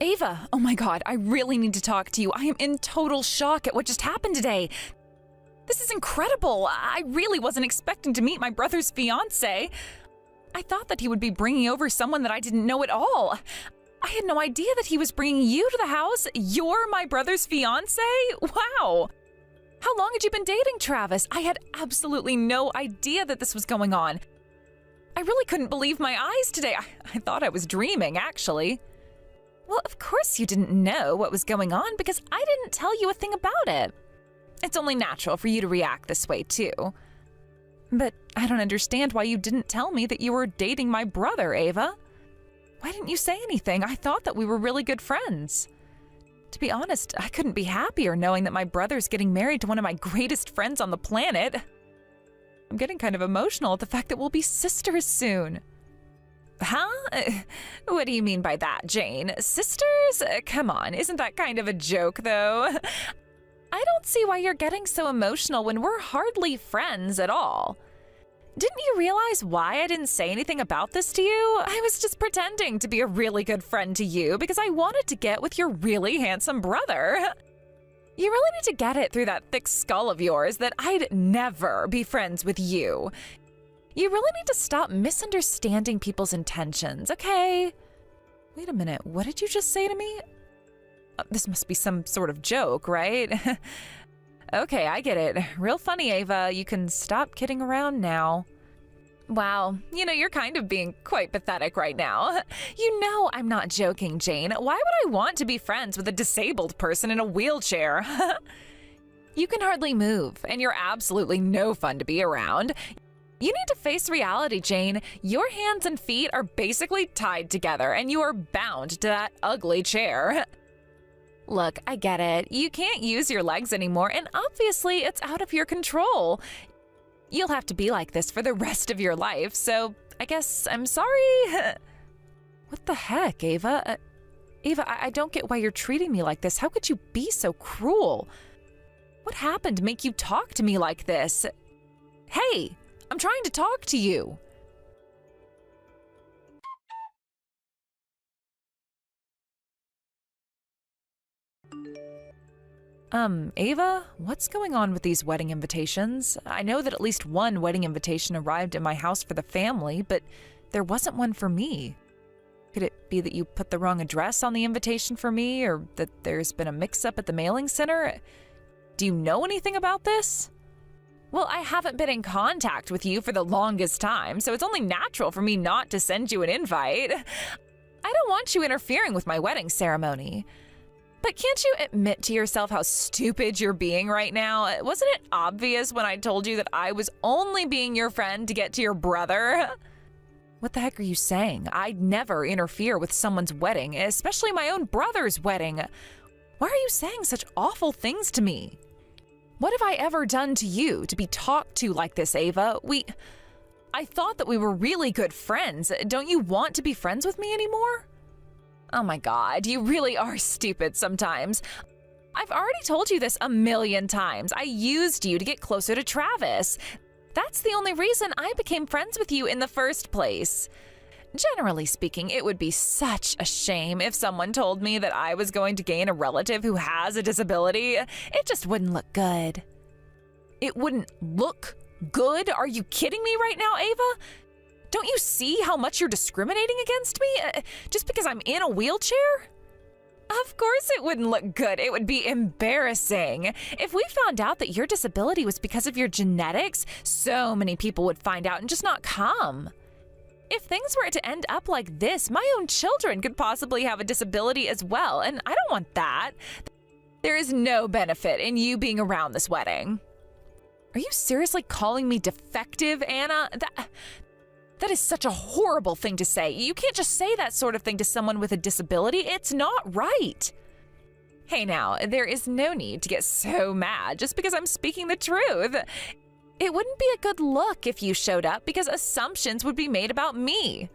Ava, oh my God, I really need to talk to you. I am in total shock at what just happened today. This is incredible. I really wasn't expecting to meet my brother's fiancé. I thought that he would be bringing over someone that I didn't know at all. I had no idea that he was bringing you to the house. You're my brother's fiancé? Wow. How long had you been dating Travis? I had absolutely no idea that this was going on. I really couldn't believe my eyes today. I thought I was dreaming, actually. Well, of course you didn't know what was going on because I didn't tell you a thing about it. It's only natural for you to react this way, too. But I don't understand why you didn't tell me that you were dating my brother, Ava. Why didn't you say anything? I thought that we were really good friends. To be honest, I couldn't be happier knowing that my brother's getting married to one of my greatest friends on the planet. I'm getting kind of emotional at the fact that we'll be sisters soon. Huh? What do you mean by that, Jane? Sisters? Come on, isn't that kind of a joke, though? I don't see why you're getting so emotional when we're hardly friends at all. Didn't you realize why I didn't say anything about this to you? I was just pretending to be a really good friend to you because I wanted to get with your really handsome brother. You really need to get it through that thick skull of yours that I'd never be friends with you. You really need to stop misunderstanding people's intentions, okay? Wait a minute, what did you just say to me? This must be some sort of joke, right? Okay, I get it. Real funny, Ava. You can stop kidding around now. Wow, you're kind of being quite pathetic right now. You know I'm not joking, Jane. Why would I want to be friends with a disabled person in a wheelchair? You can hardly move, and you're absolutely no fun to be around. You need to face reality, Jane. Your hands and feet are basically tied together, and you are bound to that ugly chair. Look, I get it. You can't use your legs anymore, and obviously it's out of your control. You'll have to be like this for the rest of your life, so I guess I'm sorry. What the heck, Ava? Ava, I don't get why you're treating me like this. How could you be so cruel? What happened to make you talk to me like this? Hey, I'm trying to talk to you. Ava, what's going on with these wedding invitations? I know that at least one wedding invitation arrived at my house for the family, but there wasn't one for me. Could it be that you put the wrong address on the invitation for me, or that there's been a mix-up at the mailing center? Do you know anything about this? Well, I haven't been in contact with you for the longest time, so it's only natural for me not to send you an invite. I don't want you interfering with my wedding ceremony. But can't you admit to yourself how stupid you're being right now? Wasn't it obvious when I told you that I was only being your friend to get to your brother? What the heck are you saying? I'd never interfere with someone's wedding, especially my own brother's wedding. Why are you saying such awful things to me? What have I ever done to you to be talked to like this, Ava? I thought that we were really good friends. Don't you want to be friends with me anymore? Oh my God, you really are stupid sometimes. I've already told you this a million times. I used you to get closer to Travis. That's the only reason I became friends with you in the first place. Generally speaking, it would be such a shame if someone told me that I was going to gain a relative who has a disability. It just wouldn't look good. It wouldn't look good? Are you kidding me right now, Ava? Don't you see how much you're discriminating against me just because I'm in a wheelchair? Of course it wouldn't look good. It would be embarrassing. If we found out that your disability was because of your genetics, so many people would find out and just not come. If things were to end up like this, my own children could possibly have a disability as well, and I don't want that. There is no benefit in you being around this wedding. Are you seriously calling me defective, Anna? That is such a horrible thing to say. You can't just say that sort of thing to someone with a disability. It's not right. Hey now, there is no need to get so mad just because I'm speaking the truth. It wouldn't be a good look if you showed up because assumptions would be made about me.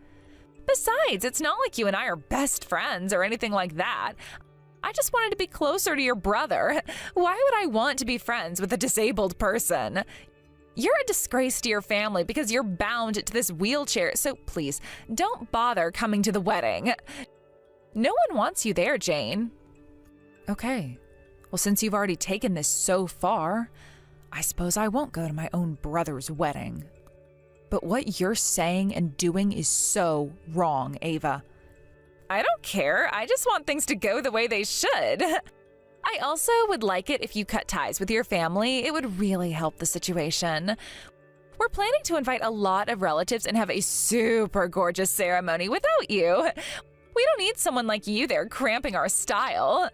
Besides, it's not like you and I are best friends or anything like that. I just wanted to be closer to your brother. Why would I want to be friends with a disabled person? You're a disgrace to your family because you're bound to this wheelchair, so please, don't bother coming to the wedding. No one wants you there, Jane. Okay. Well, since you've already taken this so far, I suppose I won't go to my own brother's wedding. But what you're saying and doing is so wrong, Ava. I don't care. I just want things to go the way they should. I also would like it if you cut ties with your family. It would really help the situation. We're planning to invite a lot of relatives and have a super gorgeous ceremony without you. We don't need someone like you there cramping our style.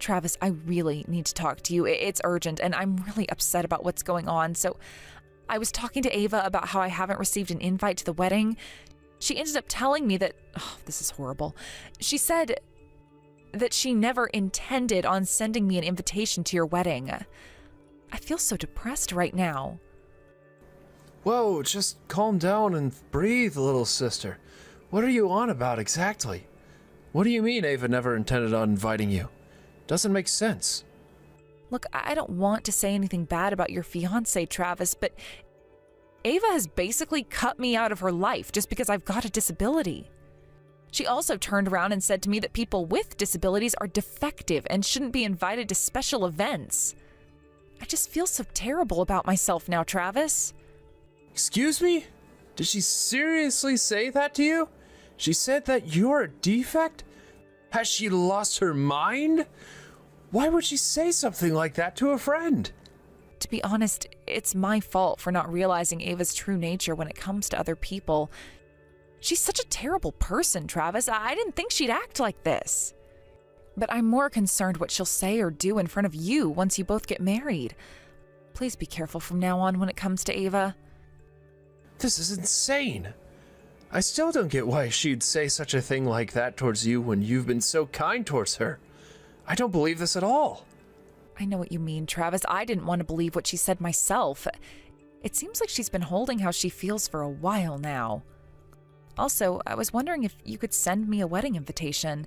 Travis, I really need to talk to you. It's urgent, and I'm really upset about what's going on. So I was talking to Ava about how I haven't received an invite to the wedding. She ended up telling me that, oh, this is horrible. She said that she never intended on sending me an invitation to your wedding. I feel so depressed right now. Whoa, just calm down and breathe, little sister. What are you on about exactly? What do you mean Ava never intended on inviting you? Doesn't make sense. Look, I don't want to say anything bad about your fiancé, Travis, but Ava has basically cut me out of her life just because I've got a disability. She also turned around and said to me that people with disabilities are defective and shouldn't be invited to special events. I just feel so terrible about myself now, Travis. Excuse me? Did she seriously say that to you? She said that you're a defect? Has she lost her mind? Why would she say something like that to a friend? To be honest, it's my fault for not realizing Ava's true nature when it comes to other people. She's such a terrible person, Travis. I didn't think she'd act like this. But I'm more concerned what she'll say or do in front of you once you both get married. Please be careful from now on when it comes to Ava. This is insane. I still don't get why she'd say such a thing like that towards you when you've been so kind towards her. I don't believe this at all. I know what you mean, Travis. I didn't want to believe what she said myself. It seems like she's been holding how she feels for a while now. Also, I was wondering if you could send me a wedding invitation.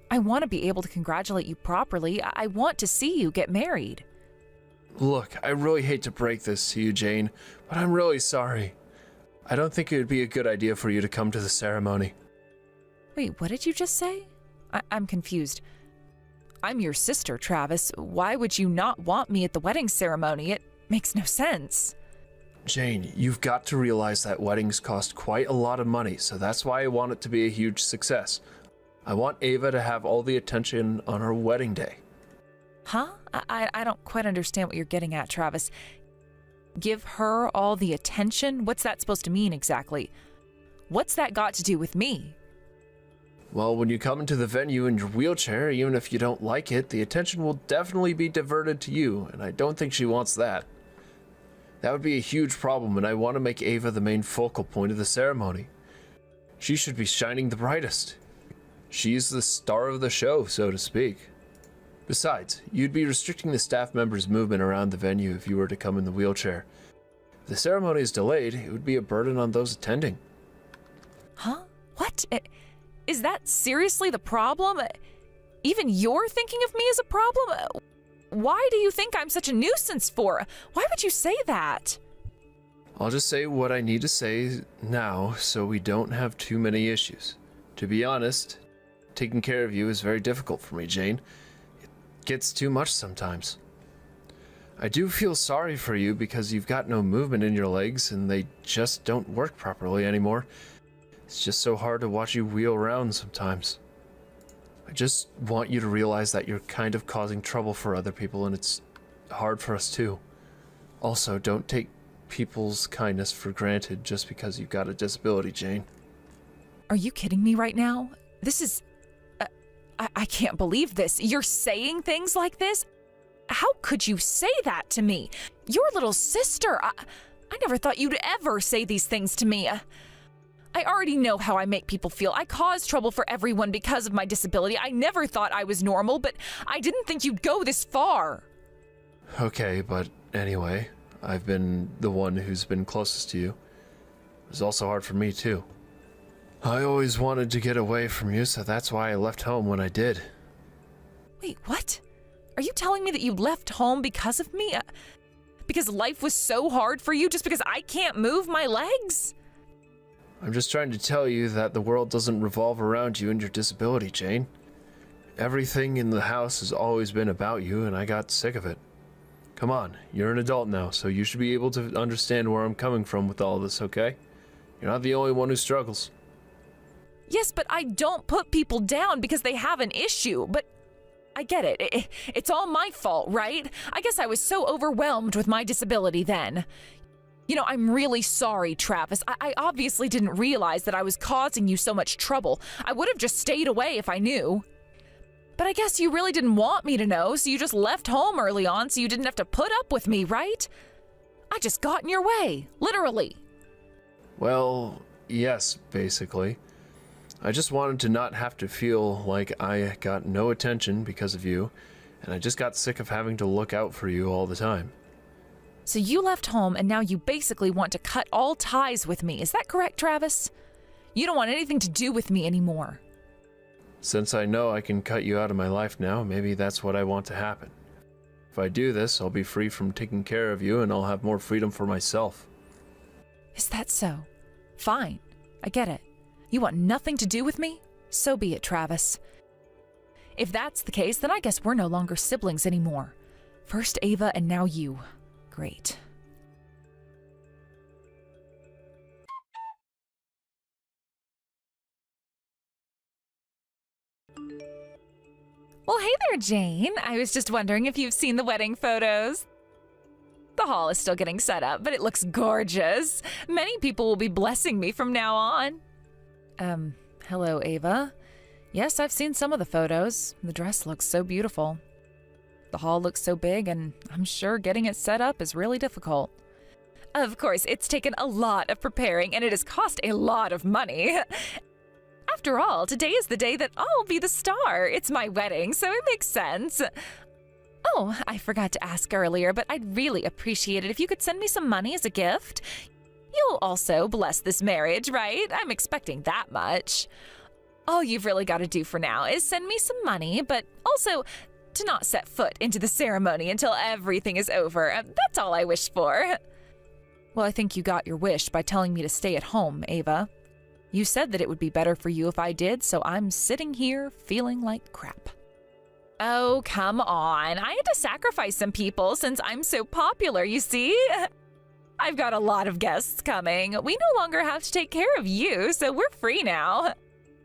I want to be able to congratulate you properly. I want to see you get married. Look, I really hate to break this to you, Jane, but I'm really sorry. I don't think it would be a good idea for you to come to the ceremony. Wait, what did you just say? I'm confused. I'm your sister, Travis. Why would you not want me at the wedding ceremony? It makes no sense. Jane, you've got to realize that weddings cost quite a lot of money, so that's why I want it to be a huge success. I want Ava to have all the attention on her wedding day. Huh? I don't quite understand what you're getting at, Travis. Give her all the attention? What's that supposed to mean exactly? What's that got to do with me? Well, when you come into the venue in your wheelchair, even if you don't like it, the attention will definitely be diverted to you, and I don't think she wants that. That would be a huge problem, and I want to make Ava the main focal point of the ceremony. She should be shining the brightest. She's the star of the show, so to speak. Besides, you'd be restricting the staff members' movement around the venue if you were to come in the wheelchair. If the ceremony is delayed, it would be a burden on those attending. Huh? What? Is that seriously the problem? Even you're thinking of me as a problem? Why do you think I'm such a nuisance for? Why would you say that? I'll just say what I need to say now so we don't have too many issues. To be honest, taking care of you is very difficult for me, Jane. It gets too much sometimes. I do feel sorry for you because you've got no movement in your legs and they just don't work properly anymore. It's just so hard to watch you wheel around sometimes. I just want you to realize that you're kind of causing trouble for other people and it's hard for us too. Also, don't take people's kindness for granted just because you've got a disability, Jane. Are you kidding me right now? This is... I can't believe this. You're saying things like this? How could you say that to me? Your little sister. I never thought you'd ever say these things to me. I already know how I make people feel. I cause trouble for everyone because of my disability. I never thought I was normal, but I didn't think you'd go this far. Okay, but anyway, I've been the one who's been closest to you. It was also hard for me, too. I always wanted to get away from you, so that's why I left home when I did. Wait, what? Are you telling me that you left home because of me? Because life was so hard for you just because I can't move my legs? I'm just trying to tell you that the world doesn't revolve around you and your disability, Jane. Everything in the house has always been about you, and I got sick of it. Come on, you're an adult now, so you should be able to understand where I'm coming from with all this, okay? You're not the only one who struggles. Yes, but I don't put people down because they have an issue, but I get it. It's all my fault, right? I guess I was so overwhelmed with my disability then. You know, I'm really sorry, Travis. I obviously didn't realize that I was causing you so much trouble. I would have just stayed away if I knew. But I guess you really didn't want me to know, so you just left home early on so you didn't have to put up with me, right? I just got in your way, literally. Well, yes, basically. I just wanted to not have to feel like I got no attention because of you, and I just got sick of having to look out for you all the time. So you left home and now you basically want to cut all ties with me. Is that correct, Travis? You don't want anything to do with me anymore. Since I know I can cut you out of my life now, maybe that's what I want to happen. If I do this, I'll be free from taking care of you and I'll have more freedom for myself. Is that so? Fine. I get it. You want nothing to do with me? So be it, Travis. If that's the case, then I guess we're no longer siblings anymore. First Ava and now you. Great. Well, hey there, Jane. I was just wondering if you've seen the wedding photos. The hall is still getting set up, but it looks gorgeous. Many people will be blessing me from now on. Hello, Ava. Yes, I've seen some of the photos. The dress looks so beautiful. The hall looks so big, and I'm sure getting it set up is really difficult. Of course, it's taken a lot of preparing, and it has cost a lot of money. After all, today is the day that I'll be the star. It's my wedding, so it makes sense. Oh, I forgot to ask earlier, but I'd really appreciate it if you could send me some money as a gift. You'll also bless this marriage, right? I'm expecting that much. All you've really got to do for now is send me some money, but also to not set foot into the ceremony until everything is over. That's all I wish for. Well, I think you got your wish by telling me to stay at home, Ava. You said that it would be better for you if I did, so I'm sitting here feeling like crap. Oh, come on. I had to sacrifice some people since I'm so popular, you see? I've got a lot of guests coming. We no longer have to take care of you, so we're free now.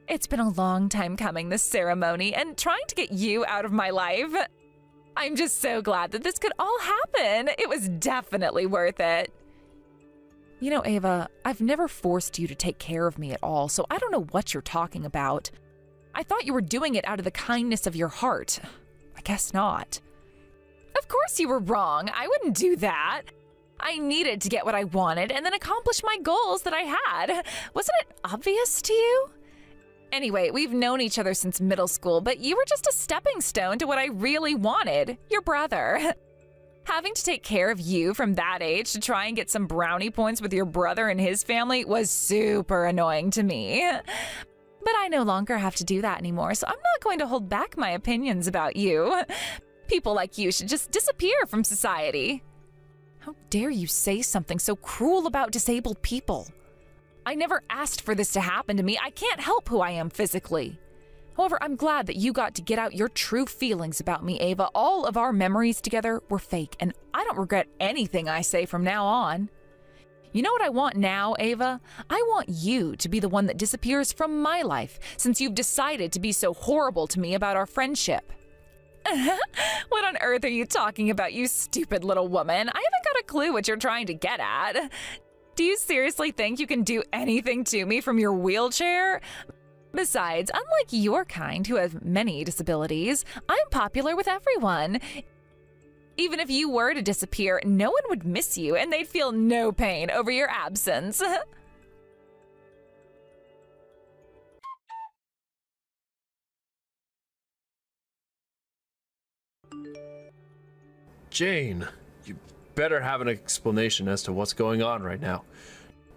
It's been a long time coming, this ceremony, and trying to get you out of my life. I'm just so glad that this could all happen. It was definitely worth it. You know, Ava, I've never forced you to take care of me at all, so I don't know what you're talking about. I thought you were doing it out of the kindness of your heart. I guess not. Of course you were wrong. I wouldn't do that. I needed to get what I wanted and then accomplish my goals that I had. Wasn't it obvious to you? Anyway, we've known each other since middle school, but you were just a stepping stone to what I really wanted, your brother. Having to take care of you from that age to try and get some brownie points with your brother and his family was super annoying to me. But I no longer have to do that anymore, so I'm not going to hold back my opinions about you. People like you should just disappear from society. How dare you say something so cruel about disabled people? I never asked for this to happen to me. I can't help who I am physically. However, I'm glad that you got to get out your true feelings about me, Ava. All of our memories together were fake, and I don't regret anything I say from now on. You know what I want now, Ava? I want you to be the one that disappears from my life, since you've decided to be so horrible to me about our friendship. What on earth are you talking about, you stupid little woman? I haven't got a clue what you're trying to get at. Do you seriously think you can do anything to me from your wheelchair? Besides, unlike your kind who have many disabilities, I'm popular with everyone. Even if you were to disappear, no one would miss you and they'd feel no pain over your absence. Jane, you better have an explanation as to what's going on right now.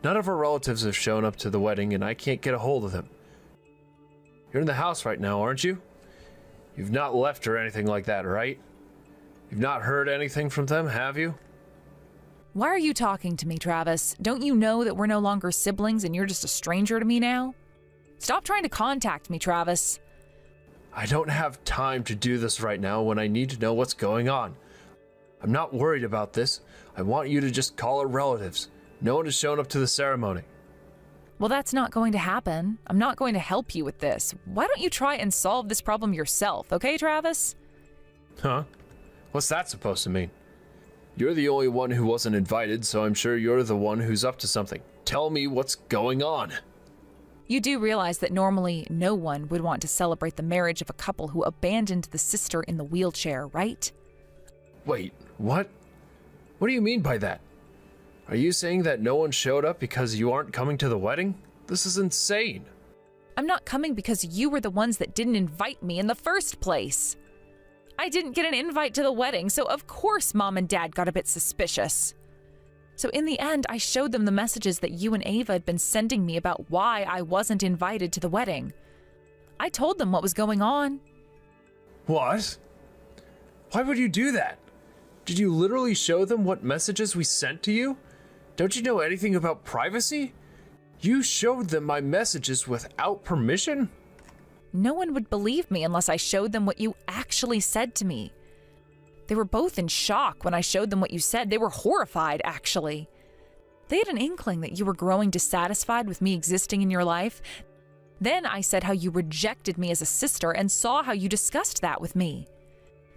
None of our relatives have shown up to the wedding and I can't get a hold of them. You're in the house right now, aren't you? You've not left or anything like that, right? You've not heard anything from them, have you? Why are you talking to me, Travis? Don't you know that we're no longer siblings and you're just a stranger to me now? Stop trying to contact me, Travis. I don't have time to do this right now when I need to know what's going on. I'm not worried about this. I want you to just call our relatives. No one has shown up to the ceremony. Well, that's not going to happen. I'm not going to help you with this. Why don't you try and solve this problem yourself, okay, Travis? Huh? What's that supposed to mean? You're the only one who wasn't invited, so I'm sure you're the one who's up to something. Tell me what's going on. You do realize that normally no one would want to celebrate the marriage of a couple who abandoned the sister in the wheelchair, right? Wait, what? What do you mean by that? Are you saying that no one showed up because you aren't coming to the wedding? This is insane. I'm not coming because you were the ones that didn't invite me in the first place. I didn't get an invite to the wedding, so of course Mom and Dad got a bit suspicious. So in the end, I showed them the messages that you and Ava had been sending me about why I wasn't invited to the wedding. I told them what was going on. What? Why would you do that? Did you literally show them what messages we sent to you? Don't you know anything about privacy? You showed them my messages without permission? No one would believe me unless I showed them what you actually said to me. They were both in shock when I showed them what you said. They were horrified, actually. They had an inkling that you were growing dissatisfied with me existing in your life. Then I said how you rejected me as a sister and saw how you discussed that with me.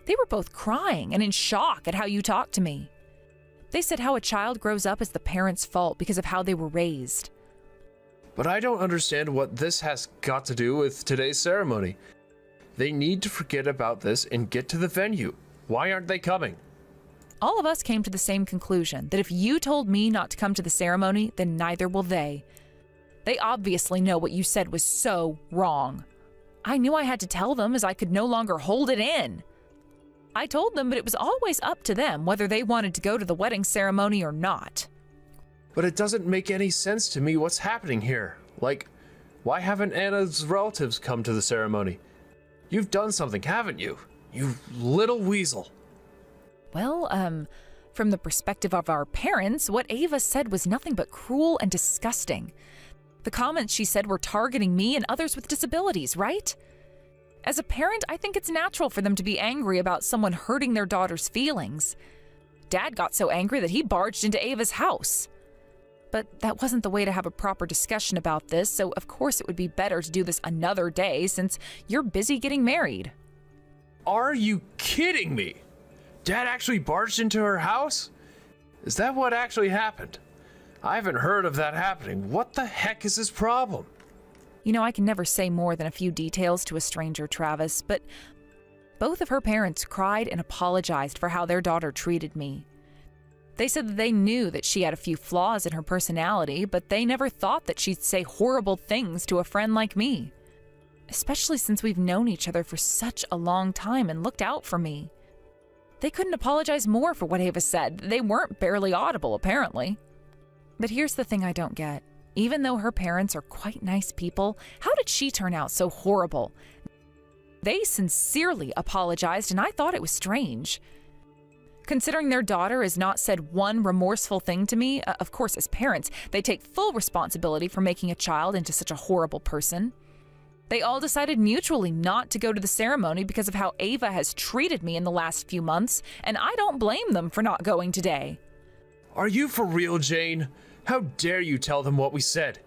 They were both crying and in shock at how you talked to me. They said how a child grows up as the parent's fault because of how they were raised. But I don't understand what this has got to do with today's ceremony. They need to forget about this and get to the venue. Why aren't they coming? All of us came to the same conclusion, that if you told me not to come to the ceremony, then neither will they. They obviously know what you said was so wrong. I knew I had to tell them as I could no longer hold it in. I told them, but it was always up to them whether they wanted to go to the wedding ceremony or not. But it doesn't make any sense to me what's happening here. Like, why haven't Anna's relatives come to the ceremony? You've done something, haven't you? You little weasel. Well, from the perspective of our parents, what Ava said was nothing but cruel and disgusting. The comments she said were targeting me and others with disabilities, right? As a parent, I think it's natural for them to be angry about someone hurting their daughter's feelings. Dad got so angry that he barged into Ava's house. But that wasn't the way to have a proper discussion about this, so of course it would be better to do this another day since you're busy getting married. Are you kidding me? Dad actually barged into her house? Is that what actually happened? I haven't heard of that happening. What the heck is his problem? You know, I can never say more than a few details to a stranger, Travis, but both of her parents cried and apologized for how their daughter treated me. They said that they knew that she had a few flaws in her personality, but they never thought that she'd say horrible things to a friend like me. Especially since we've known each other for such a long time and looked out for me. They couldn't apologize more for what Ava said. They weren't barely audible, apparently. But here's the thing I don't get. Even though her parents are quite nice people, how did she turn out so horrible? They sincerely apologized, and I thought it was strange. Considering their daughter has not said one remorseful thing to me, of course, as parents, they take full responsibility for making a child into such a horrible person. They all decided mutually not to go to the ceremony because of how Ava has treated me in the last few months, and I don't blame them for not going today. Are you for real, Jane? How dare you tell them what we said?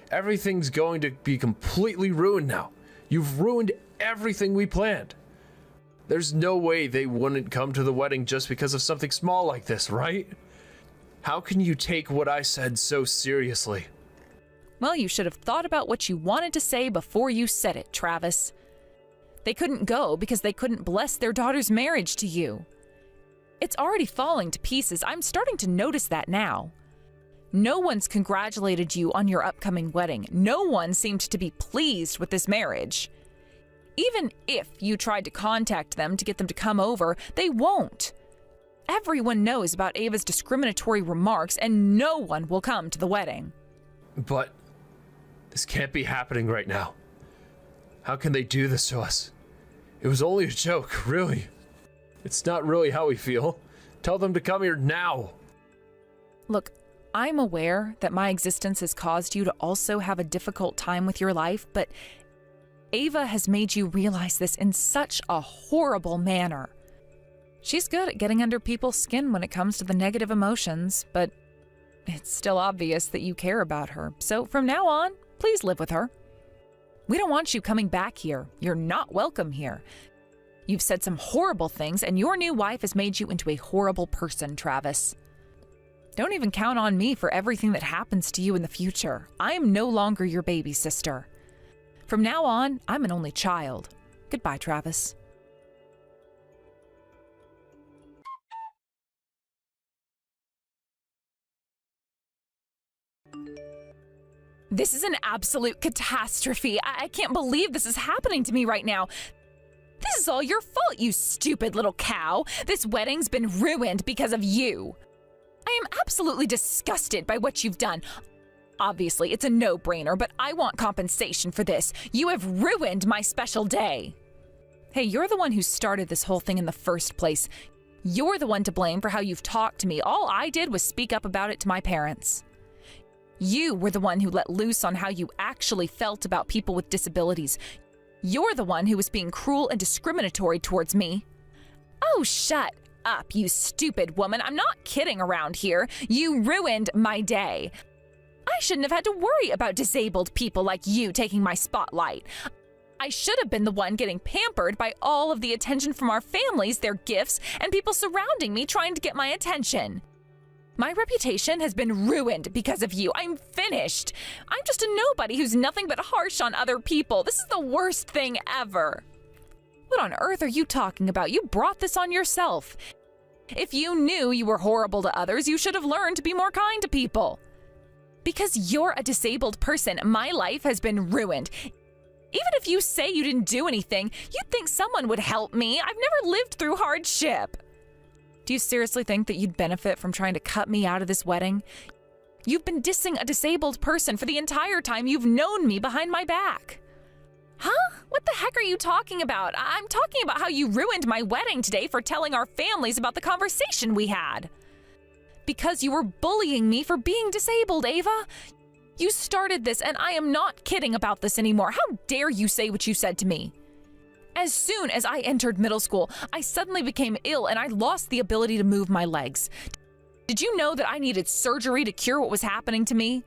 Everything's going to be completely ruined now. You've ruined everything we planned. There's no way they wouldn't come to the wedding just because of something small like this, right? How can you take what I said so seriously? Well, you should have thought about what you wanted to say before you said it, Travis. They couldn't go because they couldn't bless their daughter's marriage to you. It's already falling to pieces. I'm starting to notice that now. No one's congratulated you on your upcoming wedding. No one seemed to be pleased with this marriage. Even if you tried to contact them to get them to come over, they won't. Everyone knows about Ava's discriminatory remarks, and no one will come to the wedding. But this can't be happening right now. How can they do this to us? It was only a joke, really. It's not really how we feel. Tell them to come here now. Look, I'm aware that my existence has caused you to also have a difficult time with your life, but Ava has made you realize this in such a horrible manner. She's good at getting under people's skin when it comes to the negative emotions, but it's still obvious that you care about her. So from now on, please live with her. We don't want you coming back here. You're not welcome here. You've said some horrible things, and your new wife has made you into a horrible person, Travis. Don't even count on me for everything that happens to you in the future. I am no longer your baby sister. From now on, I'm an only child. Goodbye, Travis. This is an absolute catastrophe. I can't believe this is happening to me right now. This is all your fault, you stupid little cow. This wedding's been ruined because of you. I am absolutely disgusted by what you've done. Obviously, it's a no-brainer, but I want compensation for this. You have ruined my special day. Hey, you're the one who started this whole thing in the first place. You're the one to blame for how you've talked to me. All I did was speak up about it to my parents. You were the one who let loose on how you actually felt about people with disabilities. You're the one who was being cruel and discriminatory towards me. Oh, shut up, you stupid woman. I'm not kidding around here. You ruined my day. I shouldn't have had to worry about disabled people like you taking my spotlight. I should have been the one getting pampered by all of the attention from our families, their gifts, and people surrounding me trying to get my attention. My reputation has been ruined because of you. I'm finished. I'm just a nobody who's nothing but harsh on other people. This is the worst thing ever. What on earth are you talking about? You brought this on yourself. If you knew you were horrible to others, you should have learned to be more kind to people. Because you're a disabled person, my life has been ruined. Even if you say you didn't do anything, you'd think someone would help me. I've never lived through hardship. Do you seriously think that you'd benefit from trying to cut me out of this wedding? You've been dissing a disabled person for the entire time you've known me behind my back. Huh? What the heck are you talking about? I'm talking about how you ruined my wedding today for telling our families about the conversation we had. Because you were bullying me for being disabled, Ava. You started this, and I am not kidding about this anymore. How dare you say what you said to me? As soon as I entered middle school, I suddenly became ill and I lost the ability to move my legs. Did you know that I needed surgery to cure what was happening to me?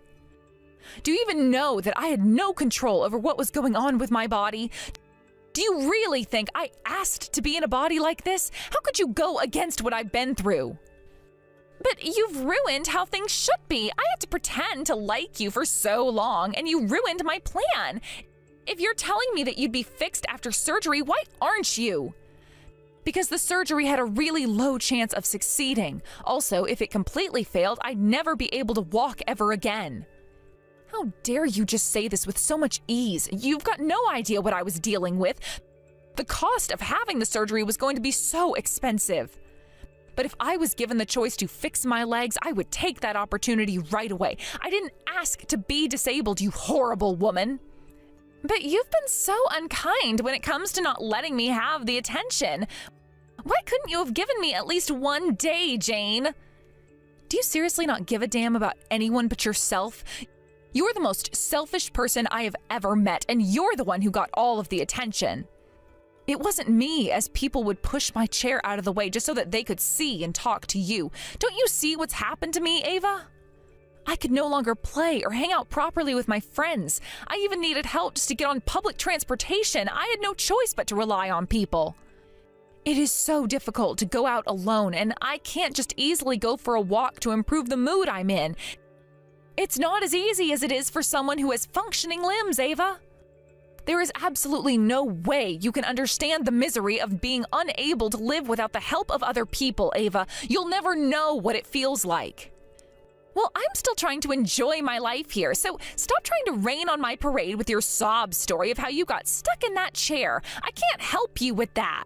Do you even know that I had no control over what was going on with my body? Do you really think I asked to be in a body like this? How could you go against what I've been through? But you've ruined how things should be. I had to pretend to like you for so long, and you ruined my plan. If you're telling me that you'd be fixed after surgery, why aren't you? Because the surgery had a really low chance of succeeding. Also, if it completely failed, I'd never be able to walk ever again. How dare you just say this with so much ease? You've got no idea what I was dealing with. The cost of having the surgery was going to be so expensive. But if I was given the choice to fix my legs, I would take that opportunity right away. I didn't ask to be disabled, you horrible woman. But you've been so unkind when it comes to not letting me have the attention. Why couldn't you have given me at least one day, Jane? Do you seriously not give a damn about anyone but yourself? You're the most selfish person I have ever met, and you're the one who got all of the attention. It wasn't me, as people would push my chair out of the way just so that they could see and talk to you. Don't you see what's happened to me, Ava? I could no longer play or hang out properly with my friends. I even needed help just to get on public transportation. I had no choice but to rely on people. It is so difficult to go out alone, and I can't just easily go for a walk to improve the mood I'm in. It's not as easy as it is for someone who has functioning limbs, Ava. There is absolutely no way you can understand the misery of being unable to live without the help of other people, Ava. You'll never know what it feels like. Well, I'm still trying to enjoy my life here, so stop trying to rain on my parade with your sob story of how you got stuck in that chair. I can't help you with that.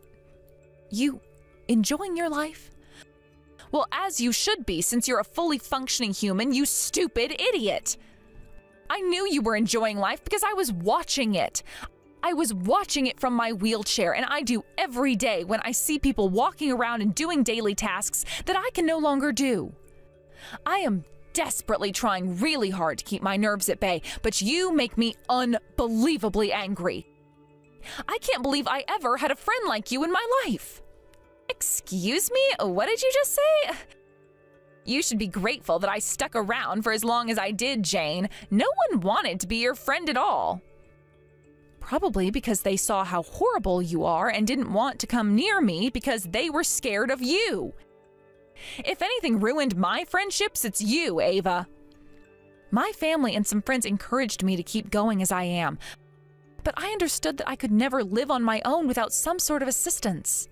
You enjoying your life? Well, as you should be, since you're a fully functioning human, you stupid idiot. I knew you were enjoying life because I was watching it. I was watching it from my wheelchair, and I do every day when I see people walking around and doing daily tasks that I can no longer do. I am desperately trying really hard to keep my nerves at bay, but you make me unbelievably angry. I can't believe I ever had a friend like you in my life. Excuse me? What did you just say? You should be grateful that I stuck around for as long as I did, Jane. No one wanted to be your friend at all. Probably because they saw how horrible you are and didn't want to come near me because they were scared of you. If anything ruined my friendships, it's you, Ava. My family and some friends encouraged me to keep going as I am, but I understood that I could never live on my own without some sort of assistance.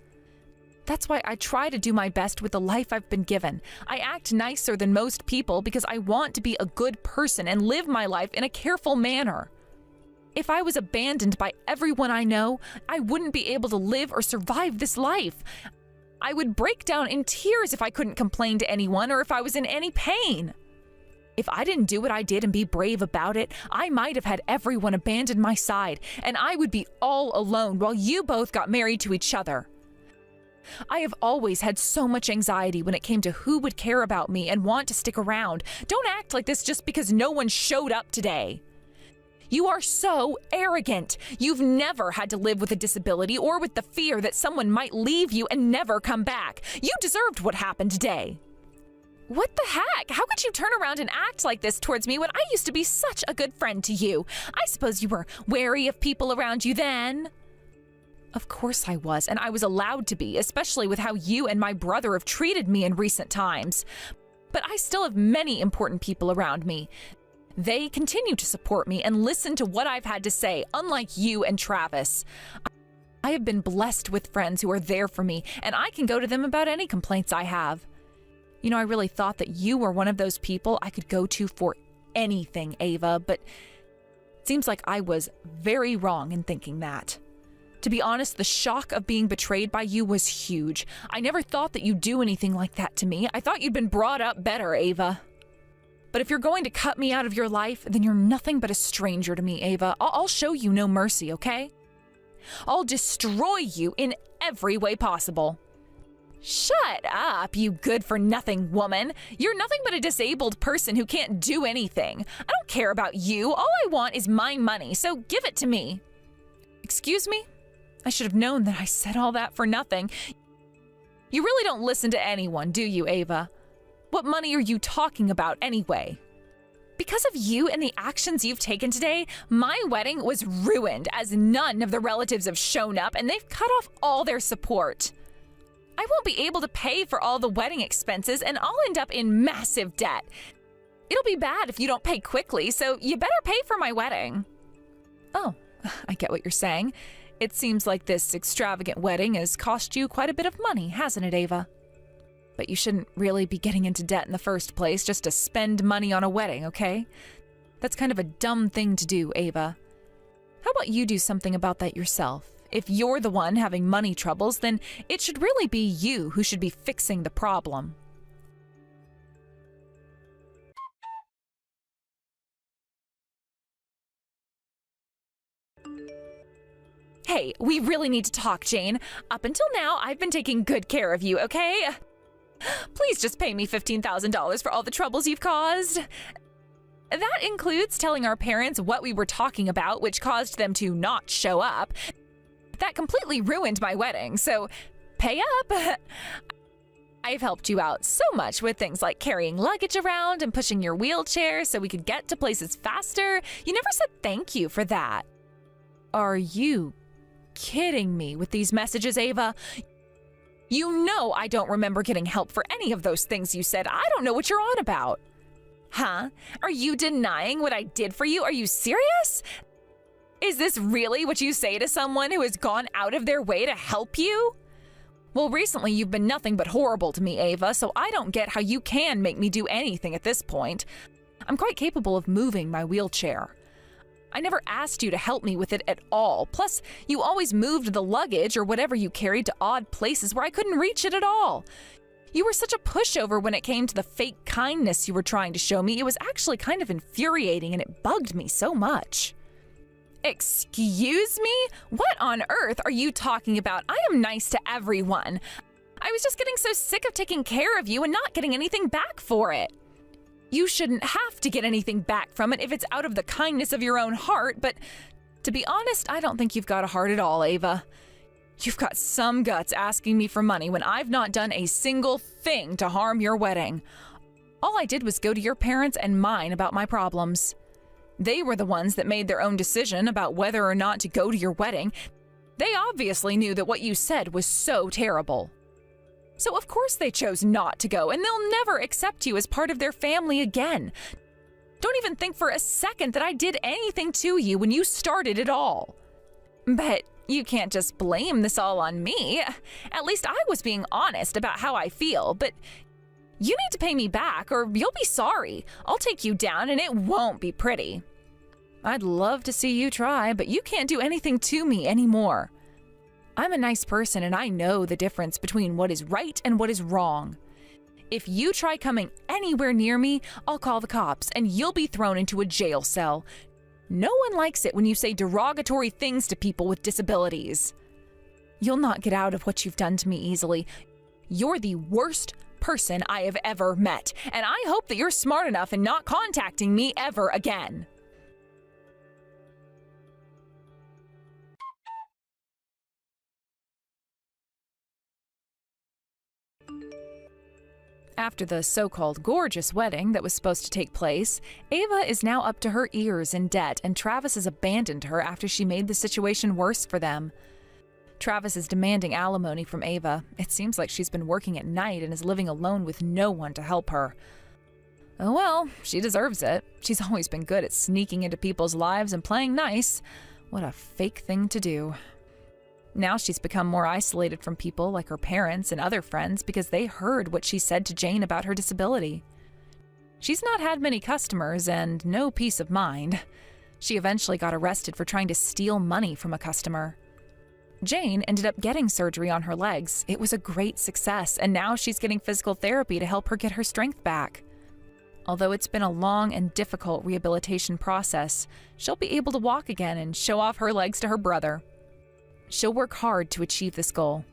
That's why I try to do my best with the life I've been given. I act nicer than most people because I want to be a good person and live my life in a careful manner. If I was abandoned by everyone I know, I wouldn't be able to live or survive this life. I would break down in tears if I couldn't complain to anyone or if I was in any pain. If I didn't do what I did and be brave about it, I might have had everyone abandon my side, and I would be all alone while you both got married to each other. I have always had so much anxiety when it came to who would care about me and want to stick around. Don't act like this just because no one showed up today. You are so arrogant. You've never had to live with a disability or with the fear that someone might leave you and never come back. You deserved what happened today. What the heck? How could you turn around and act like this towards me when I used to be such a good friend to you? I suppose you were wary of people around you then. Of course I was, and I was allowed to be, especially with how you and my brother have treated me in recent times. But I still have many important people around me. They continue to support me and listen to what I've had to say, unlike you and Travis. I have been blessed with friends who are there for me, and I can go to them about any complaints I have. You know, I really thought that you were one of those people I could go to for anything, Ava, but it seems like I was very wrong in thinking that. To be honest, the shock of being betrayed by you was huge. I never thought that you'd do anything like that to me. I thought you'd been brought up better, Ava. But if you're going to cut me out of your life, then you're nothing but a stranger to me, Ava. I'll show you no mercy, okay? I'll destroy you in every way possible. Shut up, you good-for-nothing woman. You're nothing but a disabled person who can't do anything. I don't care about you. All I want is my money, so give it to me. Excuse me? I should have known that I said all that for nothing. You really don't listen to anyone, do you, Ava? What money are you talking about anyway? Because of you and the actions you've taken today, my wedding was ruined as none of the relatives have shown up and they've cut off all their support. I won't be able to pay for all the wedding expenses and I'll end up in massive debt. It'll be bad if you don't pay quickly, so you better pay for my wedding. Oh, I get what you're saying. It seems like this extravagant wedding has cost you quite a bit of money, hasn't it, Ava? But you shouldn't really be getting into debt in the first place just to spend money on a wedding, okay? That's kind of a dumb thing to do, Ava. How about you do something about that yourself? If you're the one having money troubles, then it should really be you who should be fixing the problem. Hey, we really need to talk, Jane. Up until now, I've been taking good care of you, okay? Please just pay me $15,000 for all the troubles you've caused. That includes telling our parents what we were talking about, which caused them to not show up. That completely ruined my wedding, so pay up. I've helped you out so much with things like carrying luggage around and pushing your wheelchair so we could get to places faster. You never said thank you for that. Are you kidding me with these messages, Ava? You know I don't remember getting help for any of those things you said. I don't know what you're on about. Huh? Are you denying what I did for you? Are you serious? Is this really what you say to someone who has gone out of their way to help you? Well, recently you've been nothing but horrible to me, Ava, so I don't get how you can make me do anything at this point. I'm quite capable of moving my wheelchair. I never asked you to help me with it at all. Plus, you always moved the luggage or whatever you carried to odd places where I couldn't reach it at all. You were such a pushover when it came to the fake kindness you were trying to show me. It was actually kind of infuriating and it bugged me so much. Excuse me? What on earth are you talking about? I am nice to everyone. I was just getting so sick of taking care of you and not getting anything back for it. You shouldn't have to get anything back from it if it's out of the kindness of your own heart, but to be honest, I don't think you've got a heart at all, Ava. You've got some guts asking me for money when I've not done a single thing to harm your wedding. All I did was go to your parents and mine about my problems. They were the ones that made their own decision about whether or not to go to your wedding. They obviously knew that what you said was so terrible. So of course they chose not to go, and they'll never accept you as part of their family again. Don't even think for a second that I did anything to you when you started it all. But you can't just blame this all on me. At least I was being honest about how I feel, but you need to pay me back or you'll be sorry. I'll take you down and it won't be pretty. I'd love to see you try, but you can't do anything to me anymore. I'm a nice person and I know the difference between what is right and what is wrong. If you try coming anywhere near me, I'll call the cops and you'll be thrown into a jail cell. No one likes it when you say derogatory things to people with disabilities. You'll not get out of what you've done to me easily. You're the worst person I have ever met, and I hope that you're smart enough in not contacting me ever again. After the so-called gorgeous wedding that was supposed to take place, Ava is now up to her ears in debt, and Travis has abandoned her after she made the situation worse for them. Travis is demanding alimony from Ava. It seems like she's been working at night and is living alone with no one to help her. Oh well, she deserves it. She's always been good at sneaking into people's lives and playing nice. What a fake thing to do. Now she's become more isolated from people like her parents and other friends because they heard what she said to Jane about her disability. She's not had many customers and no peace of mind. She eventually got arrested for trying to steal money from a customer. Jane ended up getting surgery on her legs. It was a great success, and now she's getting physical therapy to help her get her strength back. Although it's been a long and difficult rehabilitation process, she'll be able to walk again and show off her legs to her brother. She'll work hard to achieve this goal.